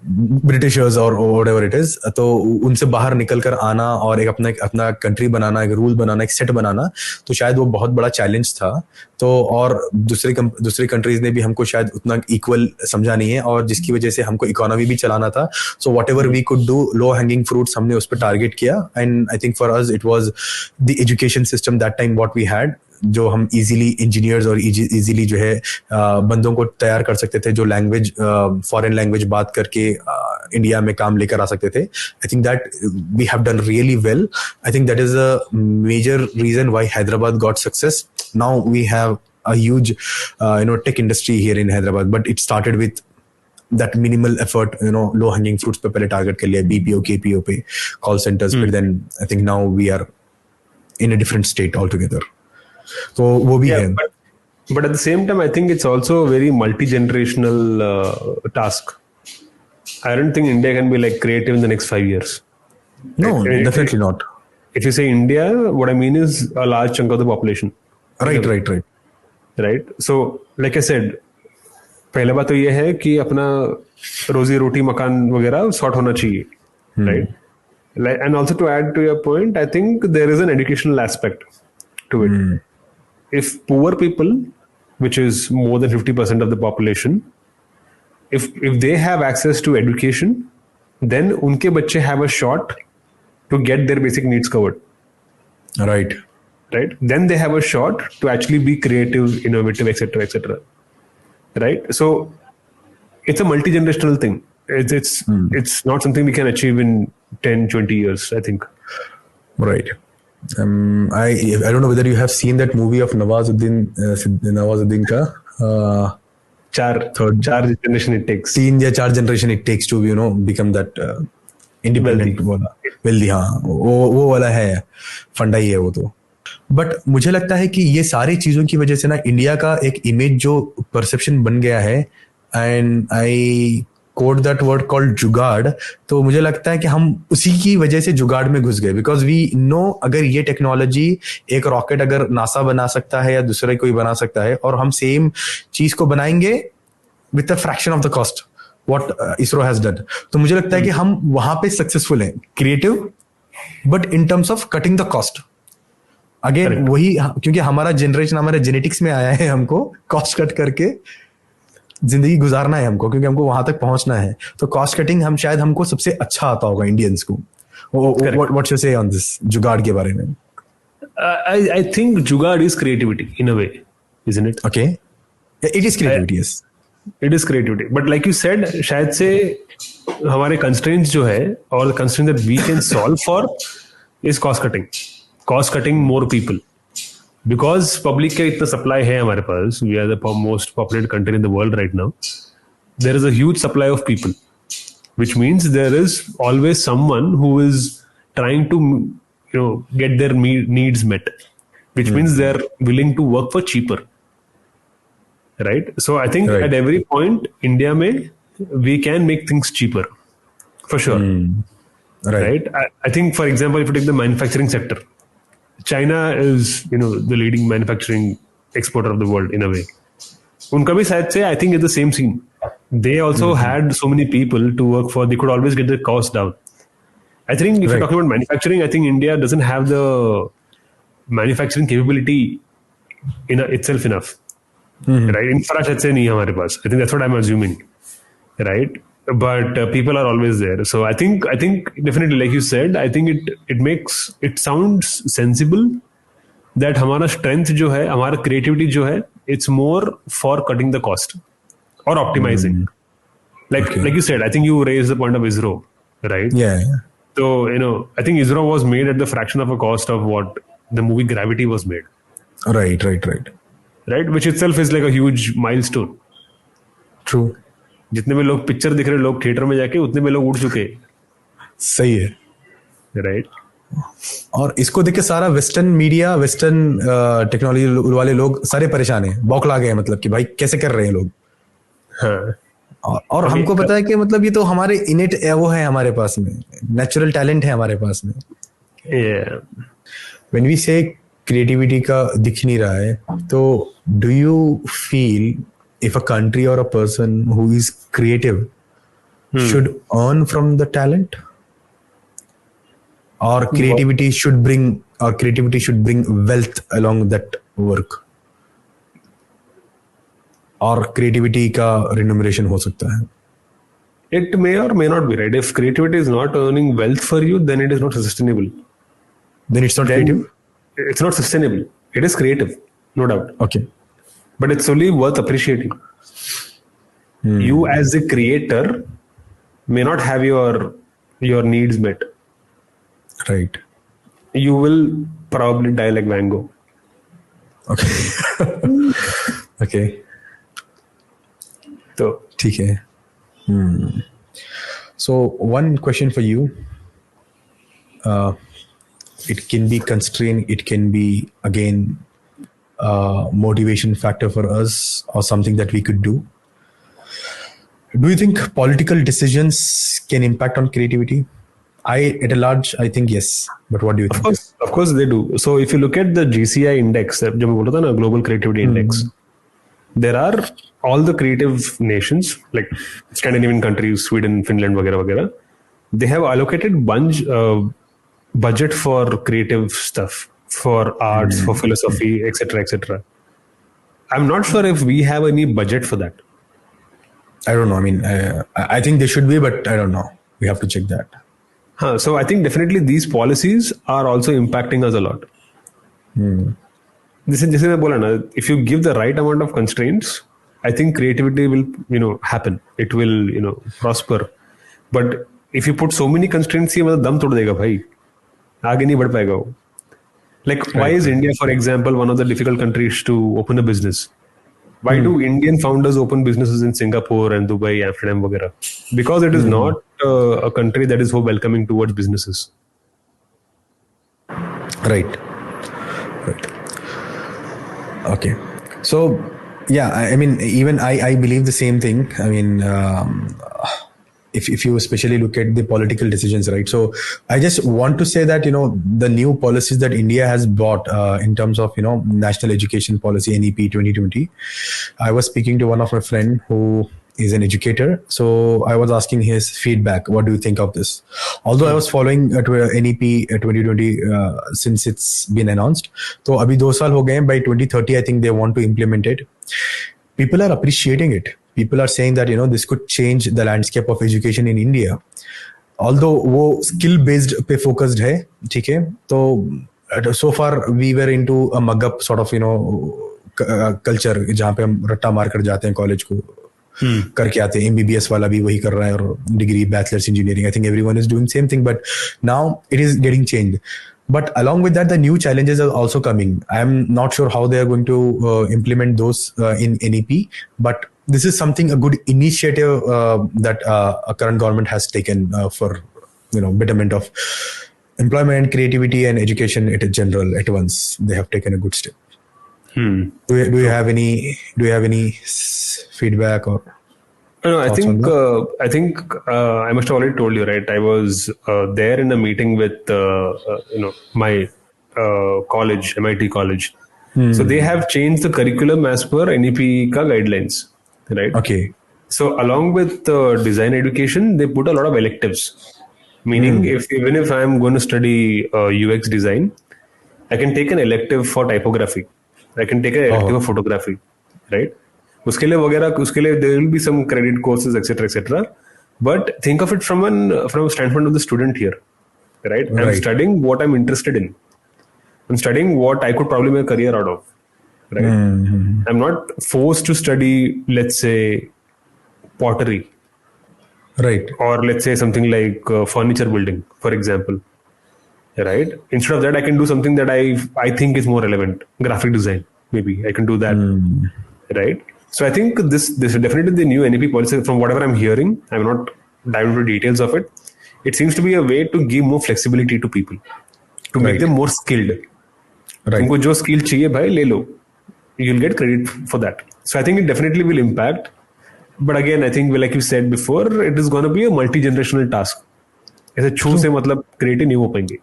Britishers और whatever it is, तो उनसे बाहर निकल कर आना और एक अपना कंट्री बनाना, एक रूल बनाना, एक सेट बनाना, तो शायद वो बहुत बड़ा चैलेंज था. तो और दूसरी कंट्रीज ने भी हमको शायद उतना इक्वल समझा नहीं है, और जिसकी वजह से हमको इकोनॉमी भी चलाना था. So whatever we could do, low hanging fruits हमने उस पर टारगेट किया. And I think for us it was the education system that time what we had, जो हम इजीली इंजीनियर्स और इजीली जो है बंदों को तैयार कर सकते थे, जो लैंग्वेज फॉरेन लैंग्वेज बात करके इंडिया में काम लेकर आ सकते थे. I think that we have done really well. I think that is a major reason why Hyderabad got success. Now we have a huge tech industry here in Hyderabad, but it started with that minimal effort, low hanging fruits पे पहले target कर लिया, BPO KPO पे, call centres. फिर then I think now we are in a different state altogether. तो वो भी है. But at the same time, I think it's also a very multi-generational task. I don't think India can be like creative in the next 5 years. No, definitely not. If you say India, what I mean is a large chunk of the population. Right. So, like I said, पहले बात तो ये है कि अपना रोजी रोटी मकान वगैरह सॉर्ट होना चाहिए, right? And also to add to your point, I think there is an educational aspect to it. If poor people, which is more than 50% of the population, if they have access to education, then unke bacche have a shot to get their basic needs covered. Right. Then they have a shot to actually be creative, innovative, etc. Right. So it's a multi-generational thing. It's not something we can achieve in 10-20 years, I think. Right. I don't know whether you have seen that movie of Nawazuddin ka third generation it takes. 3 या 4 generation it takes to become that independent wealthy. हाँ, वो वाला है, फंडा ही है वो तो. But मुझे लगता है कि ये सारी चीजों की वजह से ना इंडिया का एक इमेज जो परसेप्शन बन गया है, and I code that word called जुगाड़. तो मुझे लगता है कि हम उसी की वजह से जुगाड़ में घुस गए, बिकॉज वी नो अगर ये टेक्नोलॉजी, एक रॉकेट अगर नासा बना सकता है या दूसरा कोई बना सकता है, और हम सेम चीज को बनाएंगे with a fraction of the cost what ISRO has done. तो मुझे लगता है कि हम वहां पे सक्सेसफुल हैं, creative, but in terms of cutting the cost. Again वही, क्योंकि हमारा जनरेशन हमारे जेनेटिक्स में आया है, हमको कॉस्ट कट करके जिंदगी गुजारना है हमको, क्योंकि हमको वहां तक पहुंचना है. तो कॉस्ट कटिंग हमको सबसे अच्छा आता होगा इंडियंस को. व्हाट्स योर से ऑन दिस जुगाड़ के बारे में? I think जुगाड़ is creativity in a way, isn't it? Okay, it is creativity. Yes, it is creativity. But like you said, शायद से हमारे constraints जो है, or the constraint that we can solve for is cost cutting more people. Because public का इतना supply है हमारे पास, we are the most populated country in the world right now. There is a huge supply of people, which means there is always someone who is trying to get their needs met, which means they're willing to work for cheaper. Right? So I think at every point, India mein, we can make things cheaper, for sure. Right? I think, for example, if you take the manufacturing sector, China is, the leading manufacturing exporter of the world in a way. Unka bhi शायद से, I think it's the same scene. They also had so many people to work for. They could always get the cost down. I think if you're talking about manufacturing, I think India doesn't have the manufacturing capability itself enough. Right? Infra शायद से नहीं है हमारे पास. I think that's what I'm assuming. Right? but people are always there. So I think definitely, like you said, I think it sounds sensible that हमारा strength जो है, हमारा creativity जो है, it's more for cutting the cost or optimizing. Like you said, I think you raised the point of ISRO, right? Yeah. So I think ISRO was made at the fraction of a cost of what the movie Gravity was made. Right. Right, which itself is like a huge milestone. True. जितने में लोग picture दिख रहे लोग theatre में जाके उतने में लोग उड़ चुके. सही है. राइट. और इसको देख के सारा वेस्टर्न मीडिया, वेस्टर्न टेक्नोलॉजी वाले लोग सारे परेशान हैं, बौखला गए, मतलब कि भाई कैसे कर रहे हैं लोग. हाँ. और हमको पता है कि मतलब ये तो हमारे इनेट वो है, हमारे पास में नेचुरल टैलेंट है हमारे पास में. व्हेन वी से क्रिएटिविटी का दिख नहीं रहा है, तो do you feel if a country or a person who is creative should earn from the talent, or creativity should bring wealth along that work, or creativity का remuneration हो सकता है? It may or may not be, right? If creativity is not earning wealth for you, then it is not sustainable. Then it's not creative? It's not sustainable. It is creative, no doubt. Okay. But it's only worth appreciating. You as a creator may not have your needs met. Right. You will probably die like Van Gogh. Okay. Okay. So, ठीक है. So one question for you. It can be constraint. It can be again motivation factor for us, or something that we could do. Do you think political decisions can impact on creativity? At a large, I think yes. But what do you think? Of course they do. So if you look at the GCI index, जो मैं बोला था ना, Global Creativity Index, there are all the creative nations like Scandinavian countries, Sweden, Finland, वगैरह वगैरह. They have allocated budget for creative stuff, for arts, for philosophy, etc., etc. I'm not sure if we have any budget for that. I don't know. I mean, I think they should be, but I don't know. We have to check that. So I think definitely these policies are also impacting us a lot. जैसे मैं बोला ना, if you give the right amount of constraints, I think creativity will happen. It will prosper. But if you put so many constraints, ये मतलब दम तोड़ देगा भाई, आगे नहीं बढ़ पाएगा वो. Like why is India, for example, one of the difficult countries to open a business? Why do Indian founders open businesses in Singapore and Dubai, Amsterdam, वगैरह? Because it is not a country that is so welcoming towards businesses. Right. Okay. So yeah, I mean, even I believe the same thing. I mean, if you especially look at the political decisions, right? So I just want to say that the new policies that India has brought in terms of national education policy, NEP 2020. I was speaking to one of my friend who is an educator, so I was asking his feedback. What do you think of this? Although I was following NEP 2020 since it's been announced, so abhi 2 saal ho gaye. By 2030, I think they want to implement it. People are appreciating it. People are saying that this could change the landscape of education in India. Although वो skill based पे focused है, ठीक है. तो so far we were into a mug up sort of culture, जहाँ पे हम रट्टा मार कर जाते हैं कॉलेज को करके आते हैं. MBBS वाला भी वही कर रहा है, और degree bachelors engineering. I think everyone is doing same thing, but now it is getting changed. But along with that, the new challenges are also coming. I am not sure how they are going to implement those in NEP, but this is something, a good initiative that a current government has taken for betterment of employment, creativity, and education in general. At once, they have taken a good step. Do you have any feedback or? No, I think I must have already told you, right? I was there in a meeting with my college, MIT college. So they have changed the curriculum as per NEP ka guidelines, right? Okay. So along with design education, they put a lot of electives. Meaning, even if I am going to study UX design, I can take an elective for typography. I can take an elective for photography, right? उसके लिए there will be some credit courses, etc., etc. But think of it from a standpoint of the student here, right? I'm Right. studying what I'm interested in. I'm studying what I could probably make a career out of, right? I'm not forced to study, let's say, pottery, Right. or let's say something like furniture building, for example, right? Instead of that, I can do something that I think is more relevant, graphic design. Maybe I can do that, right? So I think this is definitely the new NEP policy. From whatever I'm hearing, I'm not diving into details of it. It seems to be a way to give more flexibility to people, to make Right. them more skilled. Right. तुमको जो skill चाहिए भाई ले लो. You'll get credit for that. So I think it definitely will impact. But again, I think like you said before, it is going to be a multi-generational task. ऐसे छू से मतलब create नहीं हो पाएंगे.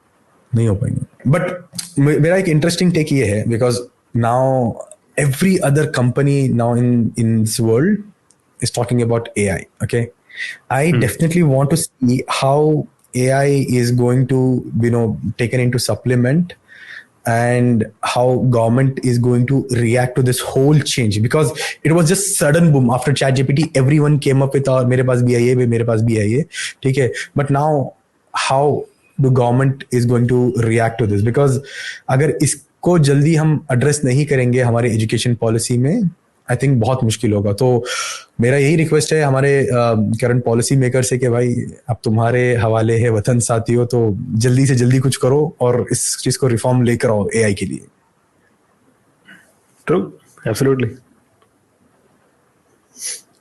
नहीं हो पाएंगे. बट मेरा एक इंटरेस्टिंग टेक ये है because now every other company now in this world is talking about AI. Okay, I definitely want to see how AI is going to taken into supplement, and how government is going to react to this whole change, because it was just sudden boom after ChatGPT. Everyone came up with मेरे पास भी है ये, मेरे पास भी है ये, ठीक है. But now how the government is going to react to this, because अगर इसको जल्दी हम एड्रेस नहीं करेंगे हमारे एजुकेशन पॉलिसी में, आई थिंक बहुत मुश्किल होगा. तो मेरा यही रिक्वेस्ट है हमारे करंट पॉलिसी मेकर से कि भाई अब तुम्हारे हवाले है वतन साथियों, तो जल्दी से जल्दी कुछ करो और इस चीज को रिफॉर्म लेकर आओ एआई के लिए. True, absolutely.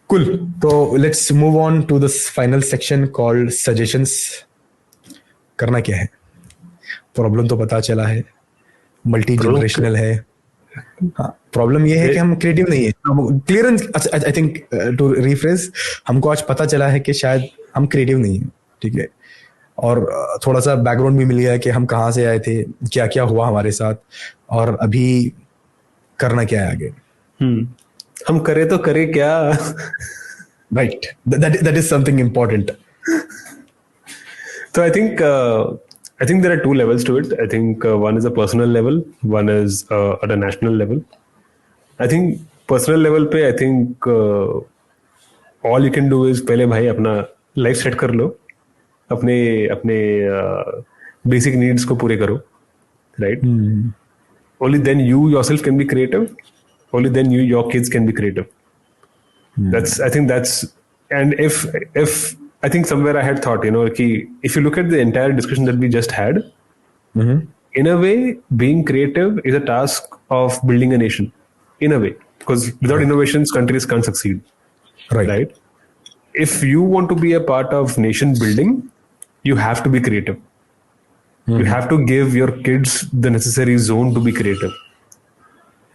Cool. तो let's move on to this final section called suggestions. करना क्या है? प्रॉब्लम तो पता चला है, मल्टी जनरेशनल है. हाँ, प्रॉब्लम ये है कि हम क्रिएटिव नहीं है. Clearance, I think to rephrase, हमको आज पता चला है कि शायद हम क्रिएटिव नहीं है, ठीक है. और थोड़ा सा बैकग्राउंड भी मिल गया कि हम कहाँ से आए थे, क्या क्या हुआ हमारे साथ, और अभी करना क्या है आगे. हम करे तो करे क्या. Right, that is something important. So I think there are two levels to it. I think one is a personal level, one is at a national level. I think personal level पे I think all you can do is पहले भाई अपना life set कर लो, अपने अपने basic needs को पूरे करो, right? Only then you yourself can be creative. Only then your kids can be creative. I think that's, and if I think somewhere I had thought, if you look at the entire discussion that we just had, in a way, being creative is a task of building a nation, in a way, because without innovations, countries can't succeed. Right? If you want to be a part of nation building, you have to be creative. You have to give your kids the necessary zone to be creative.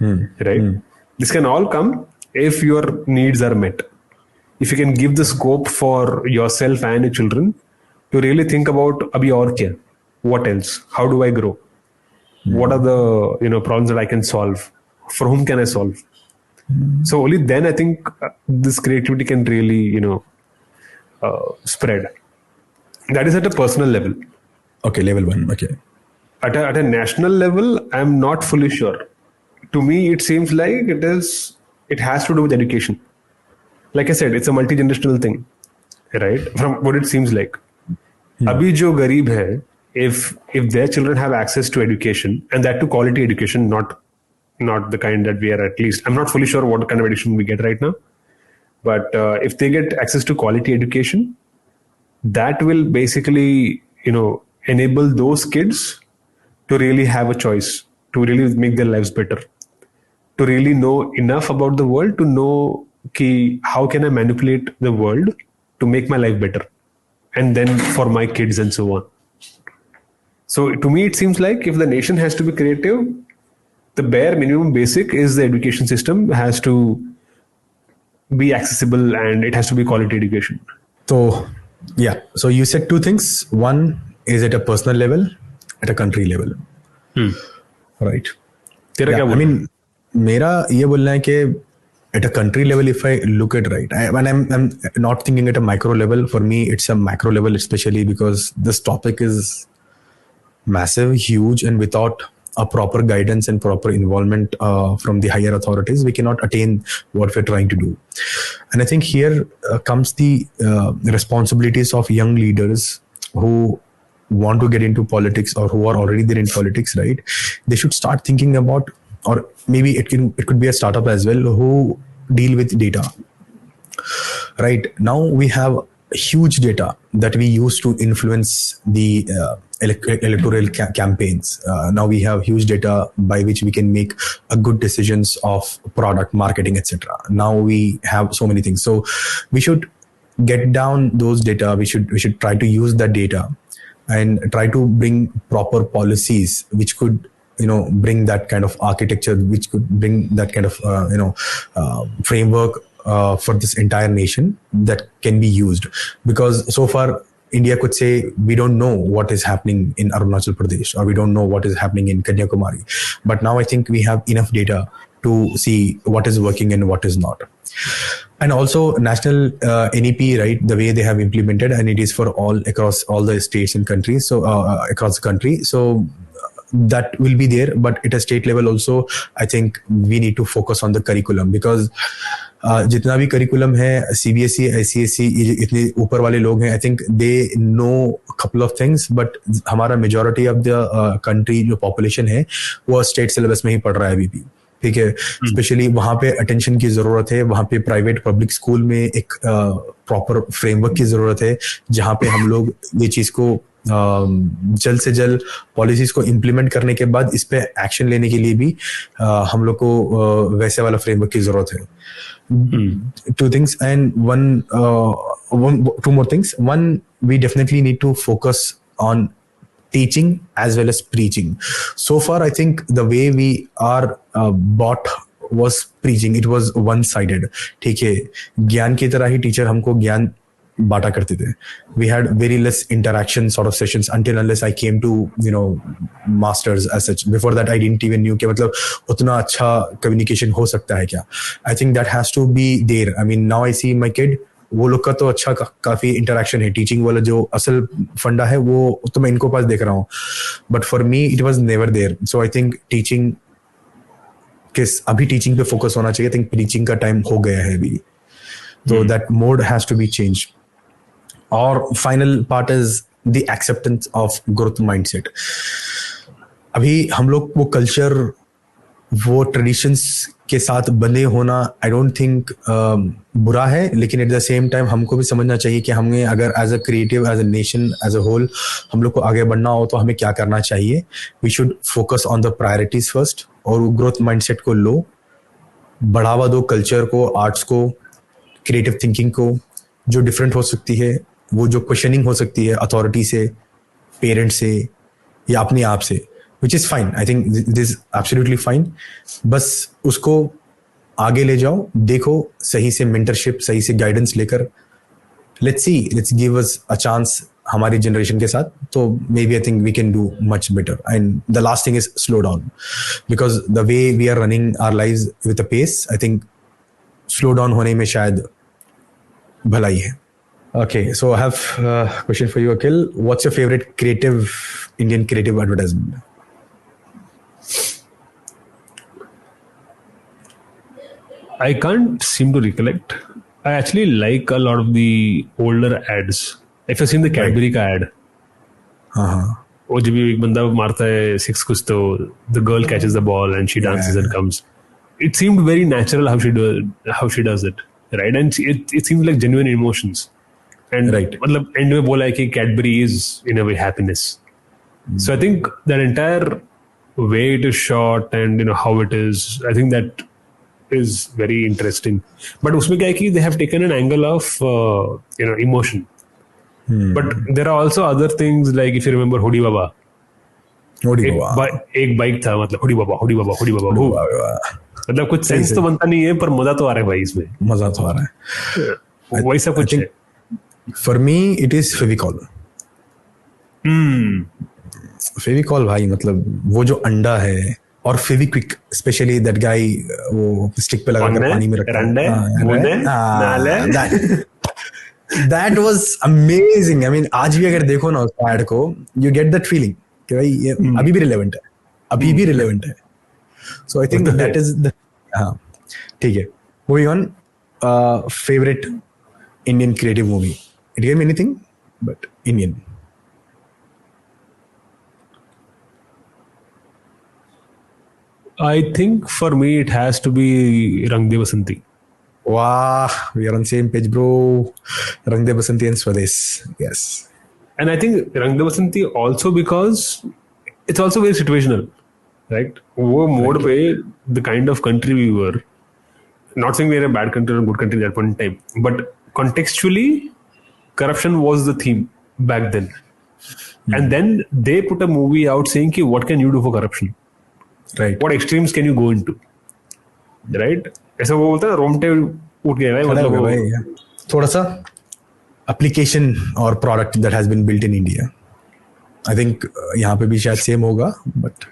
Right? This can all come if your needs are met. If you can give the scope for yourself and your children to really think about abhi aur kya, what else, how do I grow, what are the problems that I can solve, for whom can I solve. So only then I think this creativity can really spread. That is at a personal level. Okay, level 1. Okay. At a national level, I'm not fully sure. To me, it seems like it has to do with education. Like I said, it's a multi-generational thing, right? From what it seems like. Abhi jo gareeb hai, if their children have access to education, and that to quality education, not the kind that we are, at least, I'm not fully sure what kind of education we get right now. But if they get access to quality education, that will basically, enable those kids to really have a choice, to really make their lives better, to really know enough about the world, to know how can I manipulate the world to make my life better, and then for my kids and so on. So to me, it seems like if the nation has to be creative, the bare minimum basic is the education system has to be accessible, and it has to be quality education. So yeah, so you said two things. One is at a personal level, at a country level. Right. तेरा क्या I mean, मेरा ये बोलना है कि at a country level, if I look at when I'm not thinking at a micro level, for me it's a macro level, especially because this topic is massive, huge, and without a proper guidance and proper involvement from the higher authorities, we cannot attain what we're trying to do. And I think here comes the responsibilities of young leaders who want to get into politics or who are already there in politics, right? They should start thinking about, or maybe it could be a startup as well, who deal with data. Right now we have huge data that we use to influence the electoral campaigns. Now we have huge data by which we can make a good decisions of product marketing, etc. Now we have so many things, so we should get down those data. We should try to use that data and try to bring proper policies which could bring that kind of architecture, which could bring that kind of framework for this entire nation that can be used. Because so far India could say we don't know what is happening in Arunachal Pradesh, or we don't know what is happening in Kanyakumari, but now I think we have enough data to see what is working and what is not. And also national NEP, right, the way they have implemented, and it is for all across all the states and countries, so across the country, so that will be there. But at a state level also I think we need to focus on the curriculum, because जितना भी curriculum है CBSE ICSE इतने ऊपर वाले लोग हैं, I think they know couple of things, but हमारा majority of the country जो पॉपुलेशन है वो स्टेट सिलेबस में ही पढ़ रहा है अभी भी, ठीक है. स्पेशली वहाँ पे अटेंशन की जरूरत है. वहाँ पे प्राइवेट पब्लिक स्कूल में एक प्रॉपर फ्रेमवर्क की जरूरत है, जहाँ पे हम लोग ये चीज को जल्द से जल्द पॉलिसीज को इम्प्लीमेंट करने के बाद इस पे एक्शन लेने के लिए भी हम लोग को वैसे वाला फ्रेमवर्क की जरूरत है. Two things, and two more things. One, we definitely need to focus on teaching as well as preaching. So far I think the way we are bought was preaching. It was one-sided. ठीक है, ज्ञान की तरह ही teacher हमको ज्ञान बांटा करते थे. We had very less interaction sort of sessions until unless I came to masters as such. Before that I didn't even knew कि मतलब उतना अच्छा communication हो सकता है क्या. I think that has to be there. I mean now I see my kid, वो लोग का तो अच्छा काफी इंटरेक्शन है. टीचिंग वाला जो असल फंडा है वो तो मैं इनको पास देख रहा हूँ, but for me it was never there. So I think teaching अभी टीचिंग पे फोकस होना चाहिए. आई थिंक प्रीचिंग का टाइम हो गया है अभी, तो that mode has to be change. और final part is the acceptance of growth mindset. अभी हम लोग वो कल्चर, वो ट्रेडिशंस के साथ बंधे होना आई डोंट थिंक बुरा है, लेकिन एट द सेम टाइम हमको भी समझना चाहिए कि हमें अगर as a creative, as a nation, as a whole हम लोग को आगे बढ़ना हो तो हमें क्या करना चाहिए. We should focus on the priorities first, और ग्रोथ माइंडसेट को लो, बढ़ावा दो कल्चर को, आर्ट्स को, क्रिएटिव थिंकिंग को, जो डिफरेंट हो सकती है, वो जो क्वेश्चनिंग हो सकती है अथॉरिटी से, पेरेंट्स से या अपने आप से, which is fine. I think this is absolutely fine. बस उसको आगे ले जाओ, देखो सही से मेंटरशिप, सही से गाइडेंस लेकर, let's give us a chance हमारी जनरेशन के साथ, तो maybe I think we can do much better. And the last thing is slow down, because the way we are running our lives with a pace, I think slow down होने में शायद भलाई है. Okay, so I have a question for you, Akhil. What's your favorite Indian creative advertisement? I can't seem to recollect. I actually like a lot of the older ads. If you've seen the Cadbury का ad, वो जब एक बंदा मारता है six कुछ तो the girl catches the ball and she dances and comes. It seemed very natural how she does it, right? And it seems like genuine emotions. And मतलब end में बोला है कि Cadbury is in a way happiness. So I think that entire way it is shot and how it is, I think that is very interesting. But उसमें क्या है कि they have taken an angle of emotion. But there are also other things, like if you remember Hodi Baba. एक bike था, मतलब Hodi Baba. मतलब कुछ sense तो बनता नहीं है, पर मजा तो आ रहा है भाई इसमें. मजा तो आ रहा है. वैसा कुछ है. For me it is Fevicol. Fevicol भाई, मतलब वो जो अंडा है, और फेविक्विक स्पेशली, दैट गाय वो स्टिक पे लगा कर पानी में रखता है. That was amazing. I mean आज भी अगर देखो ना उस एड को, यू गेट दैट फीलिंग कि भाई ये अभी भी रिलेवेंट है. अभी भी रिलेवेंट है. So I think that is the. हाँ ठीक है. Moving on. Favourite Indian creative movie. It can be anything but Indian. I think for me it has to be Rang De Basanti. Wow, we are on same page, bro. Rang De Basanti and Swades. Yes. And I think Rang De Basanti also because it's also very situational, right? वो mode पे the kind of country we were, not saying we're a bad country or a good country at that point in time, but contextually, corruption was the theme back then. And then they put a movie out saying कि what can you do for corruption? Right. What extremes can you go into? Right? ऐसा वो बोलता है रोमटे उठ गए भाई, मतलब वो भाई थोड़ा सा application or product that has been built in India. I think यहाँ पे भी शायद सेम होगा, but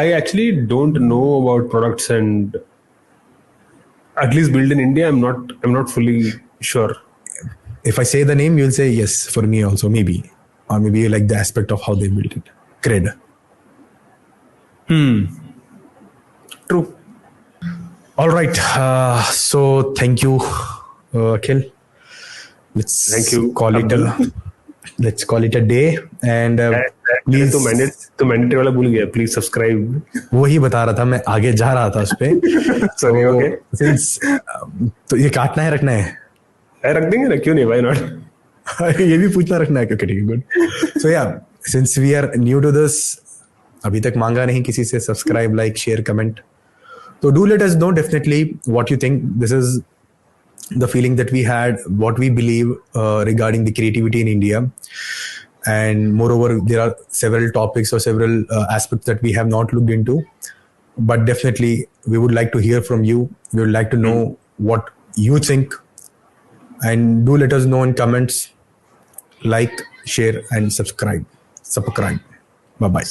I actually don't know about products and at least built in India. I'm not fully sure. if I say the name, you'll say yes for me also, maybe, or maybe you like the aspect of how they built it. Cred. True. All right. So thank you, Akhil. Thank you, call Abdul. let's call it a day. And please. तो mandatory वाला भूल गया. Please subscribe. वही बता रहा था, मैं आगे जा रहा था उस पे. Sorry, okay. Since तो ये काटना है रखना है. रख देंगे ना, क्यों नहीं, why not? ये भी पूछना रखना है. ठीक है, good. So yeah, since we are new to this, अभी तक मांगा नहीं किसी से subscribe, like, share, comment. So do let us know definitely what you think. This is the feeling that we had, what we believe regarding the creativity in India. And moreover, there are several topics or several aspects that we have not looked into. But definitely, we would like to hear from you. We would like to know what you think. And do let us know in comments. Like, share, and subscribe. Bye-bye.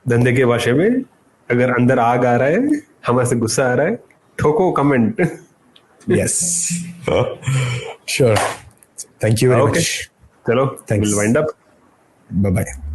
धंधे के भाषा में अगर अंदर आग आ रहा है, हमारे से गुस्सा आ रहा है, ठोको comment. Yes. Sure. Thank you very much. चलो, Thanks. we'll wind up. Bye-bye.